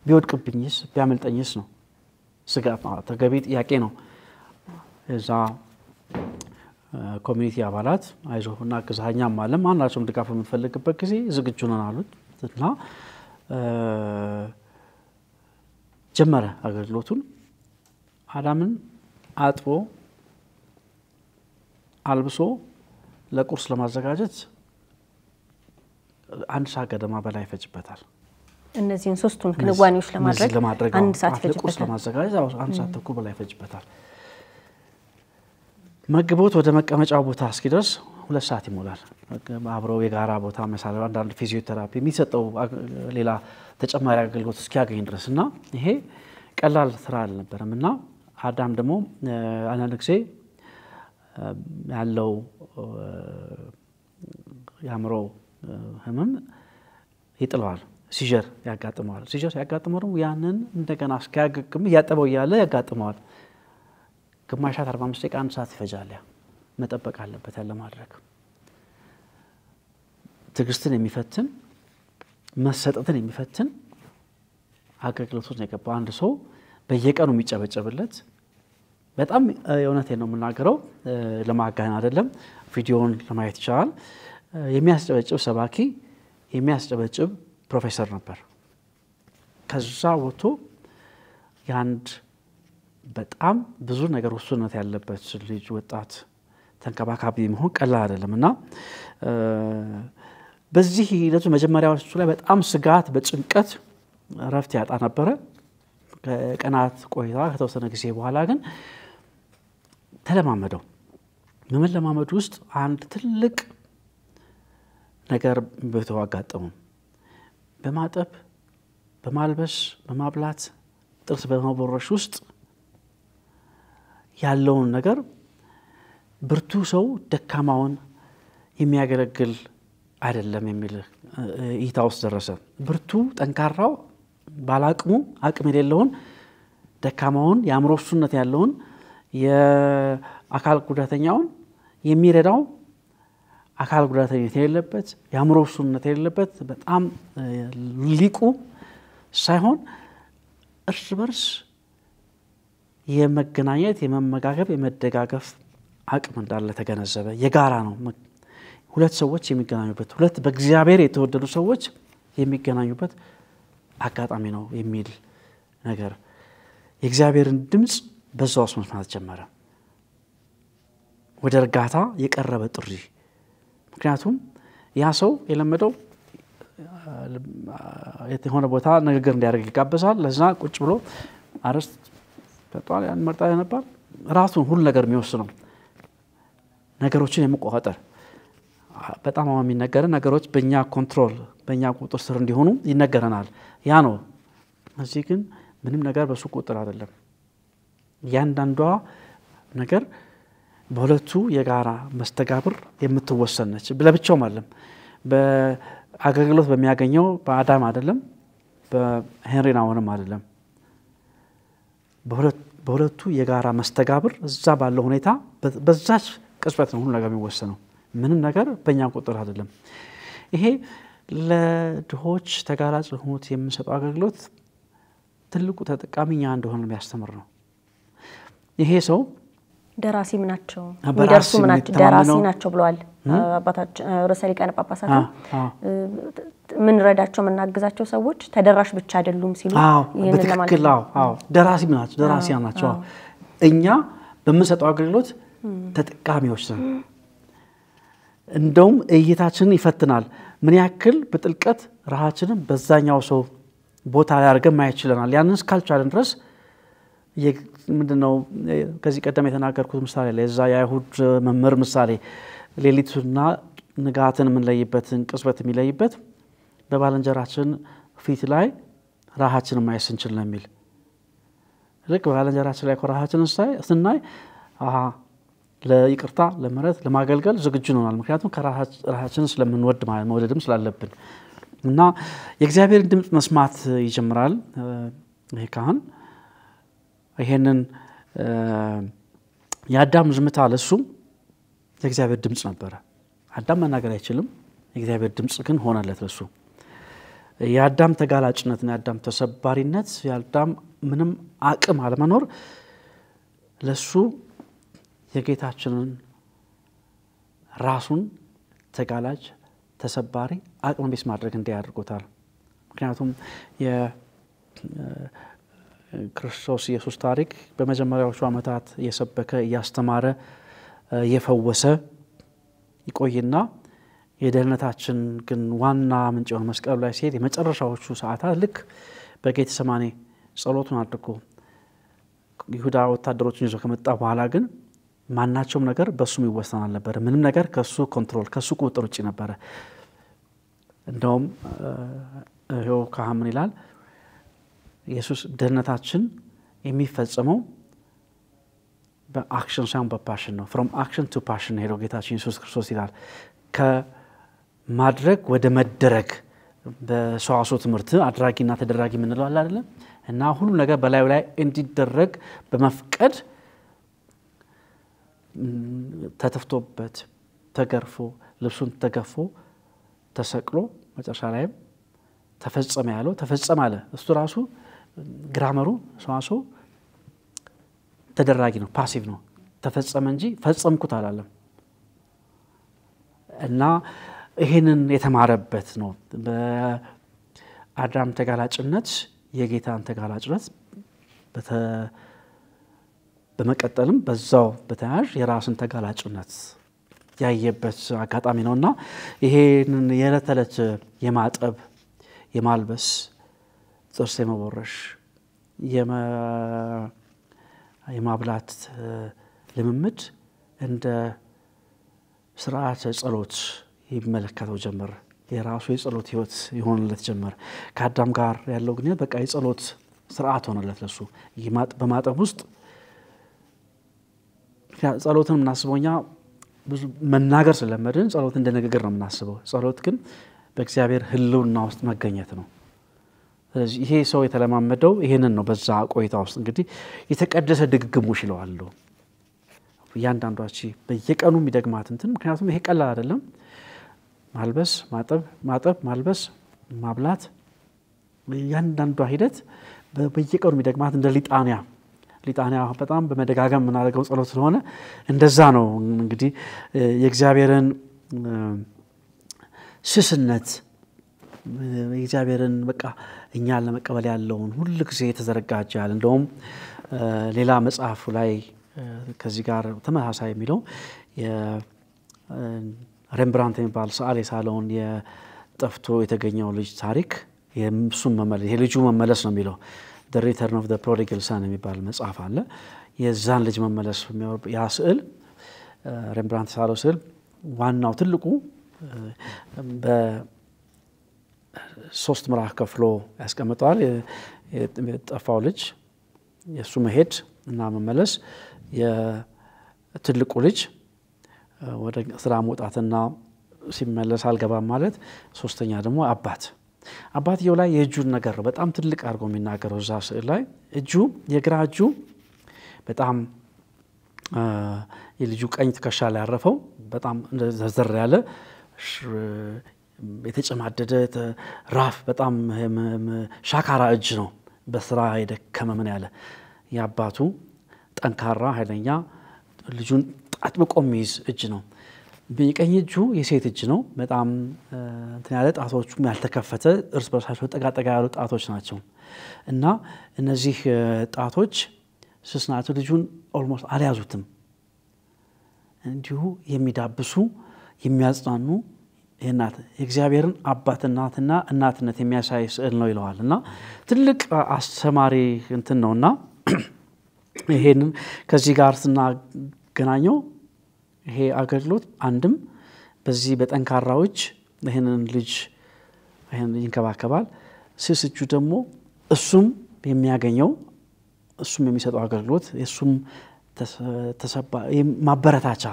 ቢወድቅብኝስ ቢያመልጠኝስ ነው ስጋት ተገቢ ጥያቄ ነው እዛ ኮሚኒቲ አባላት አይዞህና ግዛኛም ማለም አንዳቸውም ድጋፍ የምትፈልግበት ጊዜ ዝግጁ ነን አሉት እና ጀመረ አገልግሎቱን አዳምን አጥቦ አልብሶ ለቁርስ ለማዘጋጀት አንድ ሰዓት ገደማ በላይ ፈጅበታል እነዚህን ሶስቱን ክንዋኔዎች ለማድረግ አንድ ሰዓት ፈጅበታል ቁርስ ለማዘጋጀት አንድ ሰዓት ተኩል በላይ ፈጅበታል መግቦት ወደ መቀመጫው ቦታ እስኪደርስ 2 ሰዓት ይሞላል አብረው የጋራ ቦታ መሳለል አንዳንድ ፊዚዮቴራፒ የሚሰጠው ሌላ ተጨማሪ አገልግሎት እስኪያገኝ ድረስና ይሄ ቀላል ስራ አልነበረምና አዳም ደግሞ አንዳንድ ጊዜ ያለው ያምሮ ህመም ይጥለዋል ሲጀር ያጋጥመዋል ሲጀር ያጋጥመው ያንን እንደገና እስኪያገግም ያጠበው ያለ ያጋጥመዋል ግማሽ 45 ደቂቃ አንድ ሰዓት ይፈጃል መጠበቅ አለበት ያለ ማድረግ ትግስትን የሚፈትን መሰጠትን የሚፈትን አገልግሎቱን የገባው አንድ ሰው በየቀኑ የሚጨበጨብለት በጣም የእውነቴን ነው የምናገረው ለማጋነን አይደለም ቪዲዮውን ለማየት ይቻላል የሚያስጨበጭብ ሰባኪ የሚያስጨበጭብ ፕሮፌሰር ነበር ከዛ ወጥቶ ያንድ በጣም ብዙ ነገር ውስንነት ያለበት ልጅ ወጣት ተንከባካቢ መሆን ቀላል አይደለምና በዚህ ሂደቱ መጀመሪያዎቹ ላይ በጣም ስጋት በጭንቀት ረፍት ያጣ ነበር ከቀናት ቆይታ ከተወሰነ ጊዜ በኋላ ግን ተለማመደው በመለማመዱ ውስጥ አንድ ትልቅ ነገር በተዋጋጠሙ በማጠብ በማልበስ በማብላት ጥርስ በመቦረሽ ውስጥ ያለውን ነገር ብርቱ ሰው ደካማውን የሚያገለግል አይደለም የሚል ይታውስ ደረሰ ብርቱ ጠንካራው ባላቅሙ አቅም የሌለውን ደካማውን ያምሮ ውስንነት ያለውን የአካል ጉዳተኛውን የሚረዳው አካል ጉዳተኝነት የሌለበት ያምሮ ውስንነት የሌለበት በጣም ሊቁ ሳይሆን እርስ በርስ የመገናኘት የመመጋገብ የመደጋገፍ አቅም እንዳለ ተገነዘበ። የጋራ ነው ሁለት ሰዎች የሚገናኙበት ሁለት በእግዚአብሔር የተወደዱ ሰዎች የሚገናኙበት አጋጣሚ ነው የሚል ነገር የእግዚአብሔርን ድምጽ በዛው መስማት ጀመረ። ወደ እርጋታ የቀረበ ጥሪ ምክንያቱም ያ ሰው የለመደው የሆነ ቦታ ንግግር እንዲያደርግ ይጋበዛል። ለዛ ቁጭ ብሎ አርስት በጣም ያን መርጣ ነበር ራሱን ሁሉ ነገር የሚወስነው ነገሮችን የመቆጣጠር በጣም የሚነገር ነገሮች በእኛ ኮንትሮል በእኛ ቁጥጥር ስር እንዲሆኑ ይነገረናል። ያ ነው እዚህ ግን ምንም ነገር በሱ ቁጥጥር አይደለም። ያንዳንዷ ነገር በሁለቱ የጋራ መስተጋብር የምትወሰን ነች። ለብቻው ማለት በአገልግሎት በሚያገኘው በአዳም አይደለም በሄንሪ ናውንም አይደለም በሁለቱ የጋራ መስተጋብር እዛ ባለው ሁኔታ በዛች ቅጽበት ነው ሁሉ ነገር የሚወሰነው። ምንም ነገር በእኛ ቁጥጥር አይደለም። ይሄ ለድሆች ተጋላጭ ለሆኑት የምንሰጠው አገልግሎት ትልቁ ተጠቃሚኛ እንደሆነ የሚያስተምር ነው። ይሄ ሰው ደራሲም ናቸው የሚደርሱም ናቸው ደራሲ ናቸው ብለዋል አባታችን ርዕሰ ሊቃነ ጳጳሳት። ምን ረዳቸው መናገዛቸው ሰዎች ተደራሽ ብቻ አይደሉም ሲሉ ይሄንን ለማለት ነው። ደራሲያን ናቸው። እኛ በምንሰጠው አገልግሎት ተጠቃሚዎች ነን። እንደውም እይታችንን ይፈትናል። ምን ያክል በጥልቀት ራሳችንን በዛኛው ሰው ቦታ ላይ አድርገን ማየት ይችላል። ያንን እስካልቻለን ድረስ ምንድነው ከዚህ ቀደም የተናገርኩት ምሳሌ ለዛ የአይሁድ መምህር ምሳሌ ሌሊቱና ንጋትን ምን ለይበትን ቅጽበት የሚለይበት በባልንጀራችን ፊት ላይ ራሳችንን ማየት ስንችል ነው የሚል ልክ ባልንጀራችን ላይ ራሳችንን ስናይ ለይቅርታ ለምህረት ለማገልገል ዝግጁ ነናል። ምክንያቱም ከራሳችን ስለምንወድ ማለት መውደድም ስላለብን እና የእግዚአብሔርን ድምጽ መስማት ይጀምራል። ይሄ ካህን ይሄንን የአዳም ዝምታ ለሱ የእግዚአብሔር ድምጽ ነበር። አዳም መናገር አይችልም። የእግዚአብሔር ድምጽ ግን ሆነለት ለሱ። የአዳም ተጋላጭነትና የአዳም ተሰባሪነት የአዳም ምንም አቅም አለመኖር ለሱ የጌታችንን ራሱን ተጋላጭ ተሰባሪ አቅም ቢስ ማድረግ እንዲያደርጉታል። ምክንያቱም የክርስቶስ ኢየሱስ ታሪክ በመጀመሪያዎቹ ዓመታት የሰበከ ያስተማረ የፈወሰ ይቆይና የደህንነታችን ግን ዋና ምንጭ የሆነ መስቀል ላይ ሲሄድ የመጨረሻዎቹ ሰዓታት ልክ በጌቴሰማኒ ጸሎቱን አድርጎ ይሁዳ ወታደሮችን ይዞ ከመጣ በኋላ ግን ማናቸውም ነገር በሱም ይወሰናል ነበር። ምንም ነገር ከሱ ኮንትሮል ከሱ ቁጥጥር ውጪ ነበር። እንደውም ይሄው ካህን ይላል ኢየሱስ ደህንነታችን የሚፈጸመው በአክሽን ሳይሆን በፓሽን ነው። from action to passion ሄዶ ጌታችን ኢየሱስ ክርስቶስ ይላል ከማድረግ ወደ መደረግ በሰዋስው ትምህርት አድራጊና ተደራጊ ምን ነው አይደል? እና ሁሉ ነገር በላዩ ላይ እንዲደረግ በመፍቀድ ተተፍቶበት ተገርፎ ልብሱን ተገፎ ተሰቅሎ መጨረሻ ላይ ተፈጸመ ያለው ተፈጸመ አለ። እሱ ራሱ ግራመሩ ሰዋስው ተደራጊ ነው ፓሲቭ ነው። ተፈጸመ እንጂ ፈጸምኩት አላለም። እና ይሄንን የተማረበት ነው። በአዳም ተጋላጭነት የጌታን ተጋላጭነት በመቀጠልም በዛው በተያያዥ የራስን ተጋላጭነት ያየበት አጋጣሚ ነውና ይሄንን የለተለት የማጠብ የማልበስ ጥርስ የመቦረሽ የማብላት ልምምድ እንደ ስርዓተ ጸሎት ይመለከተው ጀመር። የራሱ የጸሎት ህይወት ይሆንለት ጀመር። ከአዳም ጋር ያለው ግንኙነት በቃ የጸሎት ስርዓት ሆነለት ለሱ። በማጠብ ውስጥ ጸሎትን ምናስበውኛ ብዙ መናገር ስለመድን ጸሎት እንደ ንግግር ነው ምናስበው። ጸሎት ግን በእግዚአብሔር ህልውና ውስጥ መገኘት ነው። ስለዚህ ይሄ ሰው የተለማመደው ይሄንን ነው። በዛ ቆይታ ውስጥ እንግዲህ የተቀደሰ ድግግሞሽ ይለዋል። ያንዳንዷቺ በየቀኑ የሚደግማት እንትን ምክንያቱም ይሄ ቀላል አይደለም። ማልበስ ማጠብ ማልበስ ማብላት ያንዳንዷ ሂደት በየቀኑ የሚደግማት እንደ ሊጣንያ በጣም በመደጋገም ምናደርገው ጸሎት ስለሆነ እንደዛ ነው እንግዲህ የእግዚአብሔርን ስስነት የእግዚአብሔርን በቃ እኛን ለመቀበል ያለውን ሁሉ ጊዜ የተዘረጋጃል እንደውም ሌላ መጽሐፉ ላይ ከዚህ ጋር ተመሳሳይ የሚለው የሬምብራንት የሚባል ሰዓሊ ሳለውን የጠፍቶ የተገኘው ልጅ ታሪክ የምሱም መመለስ የልጁ መመለስ ነው የሚለው the return of the prodigal son የሚባል መጽሐፍ አለ የዛን ልጅ መመለስ ያ ስዕል ሬምብራንት ሳለው ስዕል ዋናው ትልቁ በ3 ምዕራፍ ከፍሎ ያስቀምጣል የጠፋው ልጅ የሱ መሄድ እና መመለስ የትልቁ ልጅ ወደ ስራ መውጣትና ሲመለስ አልገባም ማለት ሶስተኛ ደግሞ አባትየው ላይ የእጁን ነገር በጣም ትልቅ አድርጎ የሚናገረው እዛ ስዕል ላይ እጁ የግራ እጁ በጣም የልጁ ቀኝ ትከሻ ላይ ያረፈው በጣም ዘርዘር ያለ የተጨማደደ ራፍ በጣም ሻካራ እጅ ነው በስራ የደከመ ምን ያለ ያባቱ ጠንካራ ኃይለኛ ልጁን አጥብቆ የሚይዝ እጅ ነው በቀኝ እጁ የሴት እጅ ነው በጣም እንትን ያለ ጣቶቹም ያልተከፈተ እርስ በርሳቸው ጠጋጠጋ ያሉ ጣቶች ናቸው እና እነዚህ ጣቶች ስስናቱ ልጁን ኦልሞስት አልያዙትም እንዲሁ የሚዳብሱ የሚያጽናኑ የናት የእግዚአብሔርን አባትነትና እናትነት የሚያሳይ ስዕል ነው ይለዋልና ትልቅ አስተማሪ እንትን ነውና ይሄንን ከዚህ ጋር ስናገናኘው ይሄ አገልግሎት አንድም በዚህ በጠንካራዎች ይሄንን ልጅ ይንከባከባል ስስቹ ደግሞ እሱም የሚያገኘው እሱም የሚሰጠው አገልግሎት የሱም ማበረታቻ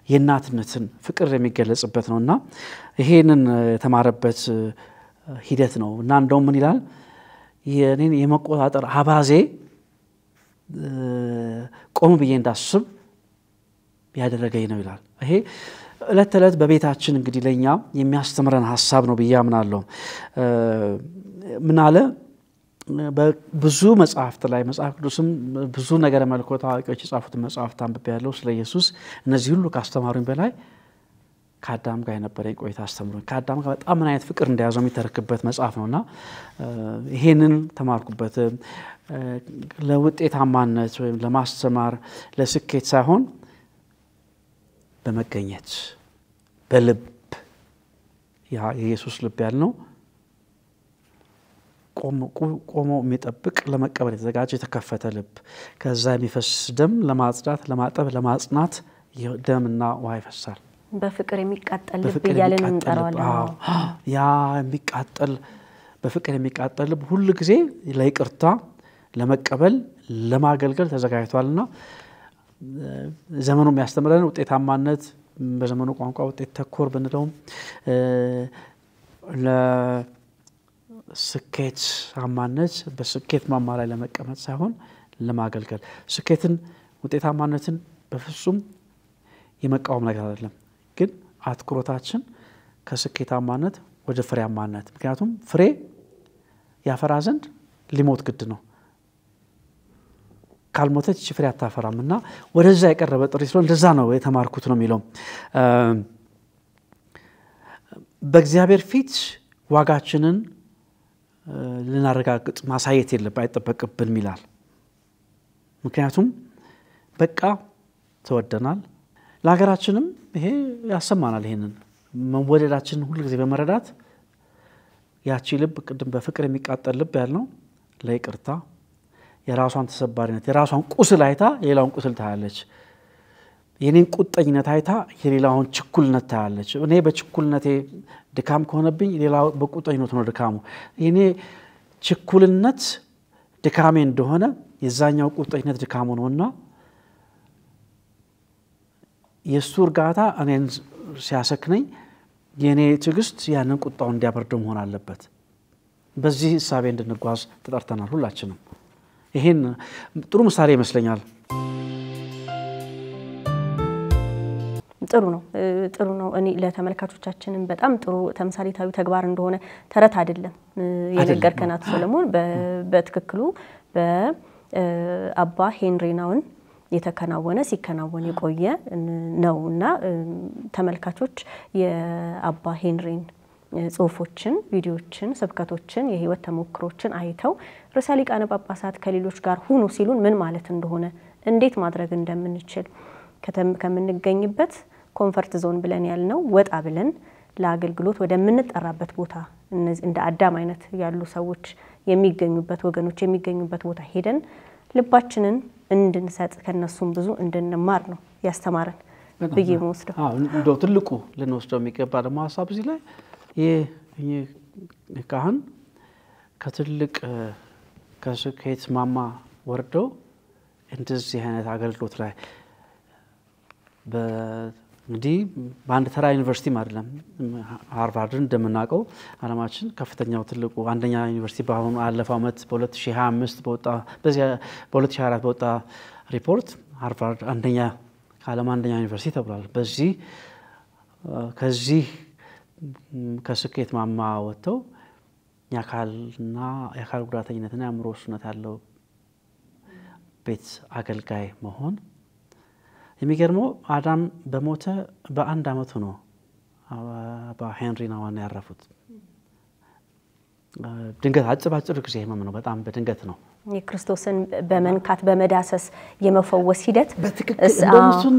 የናትነትን ፍቅር የሚገለጽበት ነውና ይሄንን የተማረበት ሂደት ነው እና እንደውም ምን ይላል የኔን የመቆጣጠር አባዜ ቆም ብዬ እንዳስብ ያደረገኝ ነው ይላል ይሄ ለተለት በቤታችን እንግዲህ ለኛ የሚያስተምረን ሐሳብ ነው በያምናለሁ ምን አለ በብዙ መጽሐፍት ላይ መጽሐፍ ቅዱስም ብዙ ነገር መልኮታ አዋቂዎች የጻፉት መጽሐፍት አንብቤያለሁ ስለ ኢየሱስ እነዚህ ሁሉ ካስተማሩኝ በላይ ከአዳም ጋር የነበረኝ ቆይታ አስተምሮኝ ከአዳም ጋር በጣም ምን አይነት ፍቅር እንደያዘው የሚተረክበት መጽሐፍ ነውና ይሄንን ተማርኩበት ለውጤታማነት ወይም ለማስተማር ለስኬት ሳይሆን በመገኘት በልብ ያ ኢየሱስ ልብ ያልነው ቆሞ የሚጠብቅ ለመቀበል የተዘጋጀ የተከፈተ ልብ ከዛ የሚፈስ ደም ለማጽዳት ለማጠብ ለማጽናት ደምና ውሃ ይፈሳል በፍቅር የሚቃጠል ልብ ያለን እንጠራዋለን ያ የሚቃጠል በፍቅር የሚቃጠል ልብ ሁሉ ጊዜ ለይቅርታ ለመቀበል ለማገልገል ተዘጋጅቷልና ዘመኑ የሚያስተምረን ውጤታማነት በዘመኑ ቋንቋ ውጤት ተኮር ብንለው ለስኬት አማነት በስኬት ማማ ላይ ለመቀመጥ ሳይሆን ለማገልገል ስኬትን ውጤታማነትን በፍጹም የመቃወም ነገር አይደለም ግን አትኩሮታችን ከስኬታማነት ወደ ፍሬያማነት ምክንያቱም ፍሬ ያፈራ ዘንድ ሊሞት ግድ ነው ካልሞተች ፍሬ አታፈራምና ወደዛ የቀረበ ጥሪ ስለሆነ እንደዛ ነው የተማርኩት ነው የሚለው በእግዚአብሔር ፊት ዋጋችንን ልናረጋግጥ ማሳየት አይጠበቅብንም ይላል ምክንያቱም በቃ ተወደናል ለሀገራችንም ይሄ ያሰማናል ይሄንን መወደዳችን ሁሉ ጊዜ በመረዳት ያቺ ልብ ቅድም በፍቅር የሚቃጠል ልብ ያልነው ለይቅርታ የራሷን ተሰባሪነት የራሷን ቁስል አይታ የሌላውን ቁስል ታያለች የኔን ቁጥኝነት አይታ የሌላውን ችኩልነት ታያለች እኔ በችኩልነቴ ድካም ከሆነብኝ ሌላው በቁጥኝነት ነው ድካሙ የኔ ችኩልነት ድካሜ እንደሆነ የዛኛው ቁጥኝነት ድካሙ ነውና የሱ እርጋታ እኔን ሲያሰክነኝ የኔ ትግስት ያንን ቁጣው እንዲያበርደው መሆን አለበት በዚህ ሐሳቤ እንድንጓዝ ተጠርተናል ሁላችንም ይሄን ጥሩ ምሳሌ ይመስለኛል ጥሩ ነው እኔ ለተመልካቾቻችንም በጣም ጥሩ ተምሳሌታዊ ተግባር እንደሆነ ተረት አይደለም የነገርከን አቶ ሰለሞን በትክክሉ በአባ ሄንሪ ናውን የተከናወነ ሲከናወን የቆየ ነውና ተመልካቾች የአባ ሄንሪን ጽሁፎችን ቪዲዮዎችን ስብከቶችን የህይወት ተሞክሮችን አይተው ርዕሰ ሊቃነ ጳጳሳት ከሌሎች ጋር ሁኑ ሲሉን ምን ማለት እንደሆነ እንዴት ማድረግ እንደምንችል ከምንገኝበት ኮምፎርት ዞን ብለን ያልነው ወጣ ብለን ለአገልግሎት ወደምንጠራበት ቦታ እነዚህ እንደ አዳም አይነት ያሉ ሰዎች የሚገኙበት ወገኖች የሚገኙበት ቦታ ሄደን ልባችንን እንድንሰጥ ከነሱም ብዙ እንድንማር ነው ያስተማረን ብዬ ወስደው እንደው ትልቁ ለነወስደው የሚገባ ደግሞ ሐሳብ እዚህ ላይ ካህን ከትልቅ ከስኬት ማማ ወርደው እንደዚህ አይነት አገልግሎት ላይ እንግዲህ በአንድ ተራ ዩኒቨርሲቲ አይደለም ሃርቫርድን እንደምናውቀው ዓለማችን ከፍተኛው ትልቁ አንደኛ ዩኒቨርሲቲ በአሁኑ አለፈው ዓመት በ2025 በ2024 በወጣ ሪፖርት ሃርቫርድ አንደኛ ከዓለም አንደኛ ዩኒቨርሲቲ ተብሏል። በዚህ ከዚህ ከስኬት ማማ ወጥተው የአካል ጉዳተኝነትና የአእምሮ ውስንነት ያለው ቤት አገልጋይ መሆን የሚገርመው አዳም በሞተ በአንድ አመቱ ነው በሄንሪ ናውን ያረፉት። ድንገት አጭር ጊዜ ነው በጣም በድንገት ነው የክርስቶስን በመንካት በመዳሰስ የመፈወስ ሂደት እንደሱን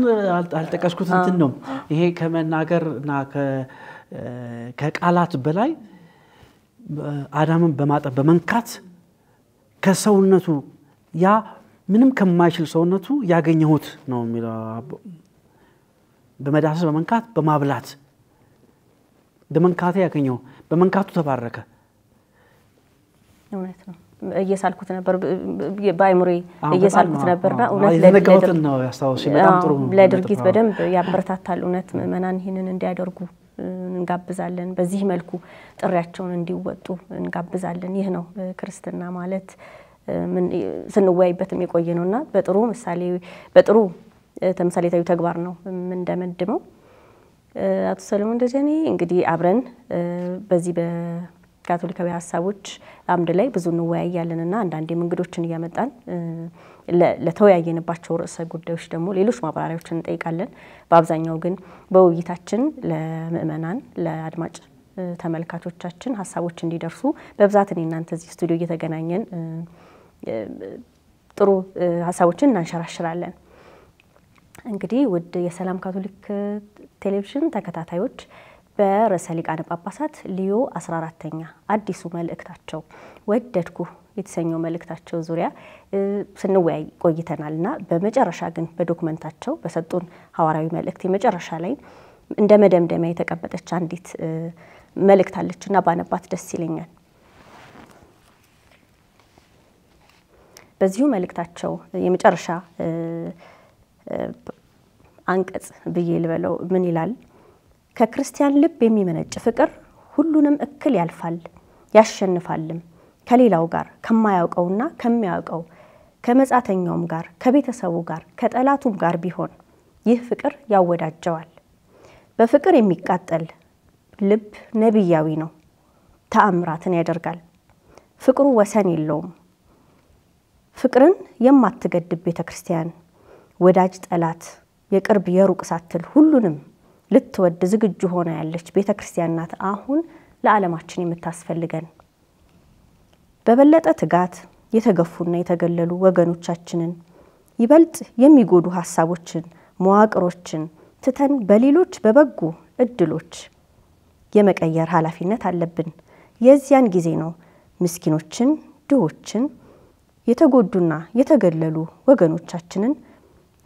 አልተቀስኩት እንትን ነው ይሄ ከመናገርና ከቃላት በላይ አዳምን በማጠብ በመንካት ከሰውነቱ ያ ምንም ከማይችል ሰውነቱ ያገኘሁት ነው የሚለው በመዳሰስ በመንካት በማብላት በመንካት ያገኘው በመንካቱ ተባረከ እውነት ነው እየሳልኩት ነበር ባይሙሪ እየሳልኩት ነበርና እውነት ለነገሩት ነው ያስተዋውሽ በጣም ጥሩ ለድርጊት በደንብ ያበረታታል እውነት ምእመናን ይሄንን እንዲያደርጉ እንጋብዛለን በዚህ መልኩ ጥሪያቸውን እንዲወጡ እንጋብዛለን ይህ ነው ክርስትና ማለት ምን ስንወያይበትም የቆየነውና በጥሩ ምሳሌ በጥሩ ተምሳሌታዊ ተግባር ነው ምን እንደመድመው አቶ ሰለሞን ደጀኔ እንግዲህ አብረን በዚህ በካቶሊካዊ ሐሳቦች አምድ ላይ ብዙ እንወያያለንና አንዳንዴ እንግዶችን ያመጣን ለተወያየንባቸው ርዕሰ ጉዳዮች ደግሞ ሌሎች ማብራሪያዎችን እንጠይቃለን በአብዛኛው ግን በውይይታችን ለምእመናን ለአድማጭ ተመልካቾቻችን ሐሳቦች እንዲደርሱ በብዛት እናንተ እዚህ ስቱዲዮ እየተገናኘን ጥሩ ሐሳቦችን እናንሸራሽራለን እንግዲህ ውድ የሰላም ካቶሊክ ቴሌቪዥን ተከታታዮች በርዕሰ ሊቃነ ጳጳሳት ሊዮ 14ኛ አዲሱ መልእክታቸው ወደድኩ የተሰኘው መልእክታቸው ዙሪያ ስንወያይ ቆይተናልና በመጨረሻ ግን በዶክመንታቸው በሰጡን ሐዋራዊ መልእክት የመጨረሻ ላይ እንደ መደምደሚያ የተቀመጠች አንዲት መልእክት አለችና ባነባት ደስ ይለኛል በዚሁ መልእክታቸው የመጨረሻ አንቀጽ ብዬ ልበለው ምን ይላል ከክርስቲያን ልብ የሚመነጭ ፍቅር ሁሉንም እክል ያልፋል ያሸንፋልም ከሌላው ጋር ከማያውቀውና ከሚያውቀው ከመጻተኛውም ጋር ከቤተሰቡ ጋር ከጠላቱም ጋር ቢሆን ይህ ፍቅር ያወዳጀዋል በፍቅር የሚቃጠል ልብ ነብያዊ ነው ተአምራትን ያደርጋል ፍቅሩ ወሰን የለውም ፍቅርን የማትገድብ ቤተክርስቲያን ወዳጅ ጠላት የቅርብ የሩቅ ሳትል ሁሉንም ልትወድ ዝግጁ ሆና ያለች ቤተክርስቲያን ናት አሁን ለዓለማችን የምታስፈልገን በበለጠ ትጋት የተገፉና የተገለሉ ወገኖቻችንን ይበልጥ የሚጎዱ ሐሳቦችን መዋቅሮችን ትተን በሌሎች በበጎ እድሎች የመቀየር ኃላፊነት አለብን የዚያን ጊዜ ነው ምስኪኖችን ድሆችን የተጎዱና የተገለሉ ወገኖቻችንን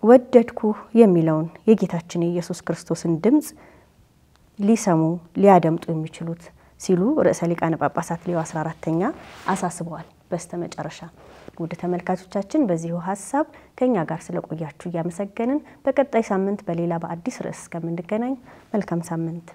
ወደድኩ የሚለውን የጌታችን ኢየሱስ ክርስቶስን ድምጽ ሊሰሙ ሊያደምጡ የሚችሉት ሲሉ ርዕሰ ሊቃነ ጳጳሳት ሊዮ 14ኛ አሳስበዋል በስተመጨረሻ ውድ ተመልካቾቻችን በዚሁ ሐሳብ ከኛ ጋር ስለቆያችሁ ያመሰገንን በቀጣይ ሳምንት በሌላ በአዲስ ርዕስ እስከምንገናኝ መልካም ሳምንት